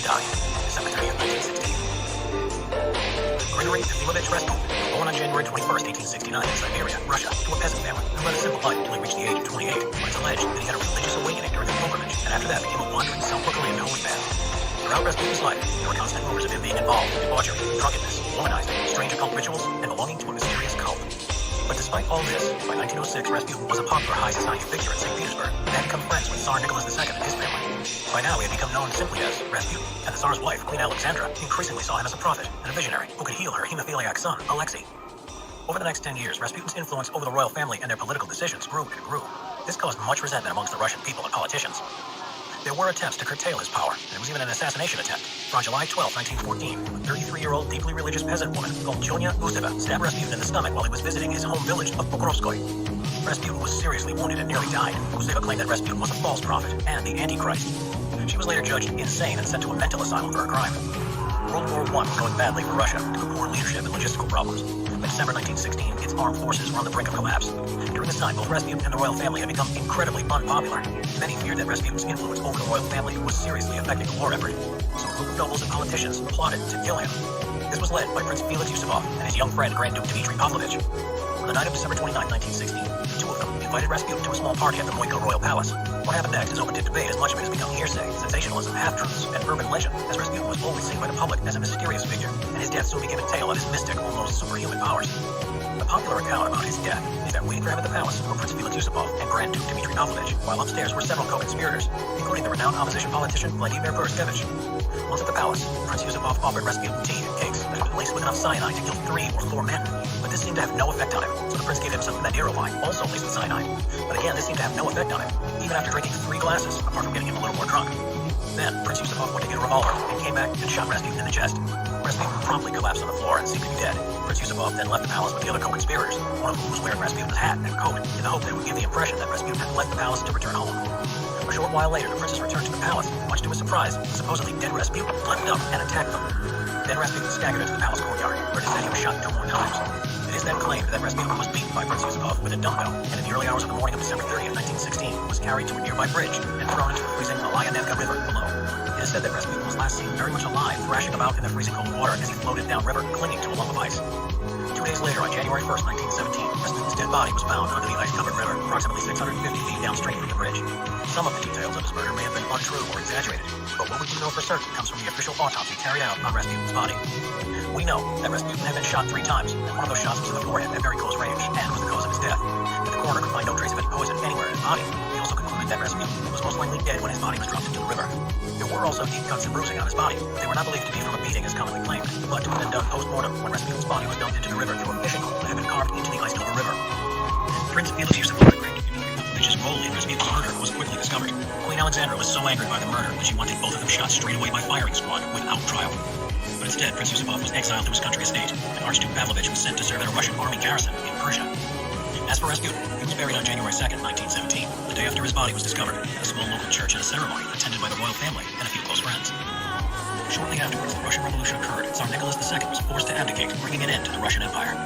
died December 30th, 1916. Grigory Efimovich Rasputin was born on January 21st, 1869 in Siberia, Russia, to a peasant family and led a simple life until he reached the age of 28, when it's alleged that he had a religious awakening during a pilgrimage, and after that became a wandering, self-proclaimed holy man. Throughout Rasputin's life, there were constant rumors of him being involved in debauchery, drunkenness, womanizing, strange occult rituals, and belonging to a mysterious cult. But despite all this, by 1906, Rasputin was a popular high society figure in St. Petersburg and had become friends with Tsar Nicholas II and his family. By now, he had become known simply as Rasputin, and the Tsar's wife, Queen Alexandra, increasingly saw him as a prophet and a visionary who could heal her hemophiliac son, Alexei. Over the next 10 years, Rasputin's influence over the royal family and their political decisions grew and grew. This caused much resentment amongst the Russian people and politicians. There were attempts to curtail his power, and there was even an assassination attempt. On July 12, 1914, a 33-year-old deeply religious peasant woman called Chonya Guseva stabbed Rasputin in the stomach while he was visiting his home village of Pokrovskoy. Rasputin was seriously wounded and nearly died. Guseva claimed that Rasputin was a false prophet and the Antichrist. She was later judged insane and sent to a mental asylum for her crime. World War I was going badly for Russia due to poor leadership and logistical problems. By December 1916, its armed forces were on the brink of collapse. During this time, both Rasputin and the royal family had become incredibly unpopular. Many feared that Rasputin's influence over the royal family was seriously affecting the war effort, so a group of nobles and politicians plotted to kill him. This was led by Prince Felix Yusupov and his young friend Grand Duke Dmitry Pavlovich. On the night of December 29, 1916, the two of them invited Rasputin to a small party at the Moiko Royal Palace. What happened next is open to debate, as much of it has become hearsay, sensationalism, half-truths, and urban legend, as Rasputin was always seen by the public as a mysterious figure, and his death soon became a tale of his mystic, almost superhuman powers. The popular account about his death is that waiting for him at the palace were Prince Felix Yusupov and Grand Duke Dmitry Pavlovich, while upstairs were several co-conspirators, including the renowned opposition politician Vladimir Berestevich. Once at the palace, Prince Yusupov offered Rasputin tea and cakes that had been laced with enough cyanide to kill 3 or 4 men, but this seemed to have no effect on him, so the prince gave him some Madeira wine, also laced with cyanide. But again, this seemed to have no effect on him, even after drinking 3 glasses, apart from getting him a little more drunk. Then, Prince Yusupov went to get a revolver and came back and shot Rasputin in the chest. Rasputin promptly collapsed on the floor and seemed to be dead. Prince Yusupov then left the palace with the other co-conspirators, one of whom was wearing Rasputin's hat and coat, in the hope that it would give the impression that Rasputin had left the palace to return home. A short while later, the princess returned to the palace. Much to his surprise, supposedly dead Rasputin leapt up and attacked them. Then Rasputin staggered into the palace courtyard, where it is said he was shot 2 more times. It is then claimed that Rasputin was beaten by Prince Yusupov with a dumbbell, and in the early hours of the morning of December 30th, 1916, was carried to a nearby bridge and thrown into the freezing Malayanevka River below. It is said that Rasputin was last seen very much alive, thrashing about in the freezing cold water as he floated downriver, clinging to a lump of ice. 2 days later, on January 1st, 1917, Rasputin's dead body was found under the ice-covered river, approximately 650 feet downstream from the bridge. Some of the details of his murder may have been untrue or exaggerated, but what we do know for certain comes from the official autopsy carried out on Rasputin's body. We know that Rasputin had been shot 3 times, and one of those shots was to the forehead at very close range, and was the cause of his death. But the coroner could find no trace of any poison anywhere in his body. He also concluded that Rasputin was most likely dead when his body was dropped into the river. There were also deep cuts and bruising on his body, but they were not believed to be from a beating as commonly claimed. The blood had been done post-mortem when Rasputin's body was dumped into the river through a fishing hole that had been carved into the ice of the river. Prince Felix Yusupov and Grand Duke Dmitry Pavlovich's role in Rasputin's murder was quickly discovered. Queen Alexandra was so angered by the murder that she wanted both of them shot straight away by firing squad without trial. But instead, Prince Yusupov was exiled to his country estate, and Archduke Pavlovich was sent to serve in a Russian army garrison in Persia. As for Rasputin, he was buried on January 2nd, 1917, the day after his body was discovered, at a small local church in a ceremony attended by the royal family and a few close friends. Shortly afterwards, the Russian Revolution occurred, and Tsar Nicholas II was forced to abdicate, bringing an end to the Russian Empire.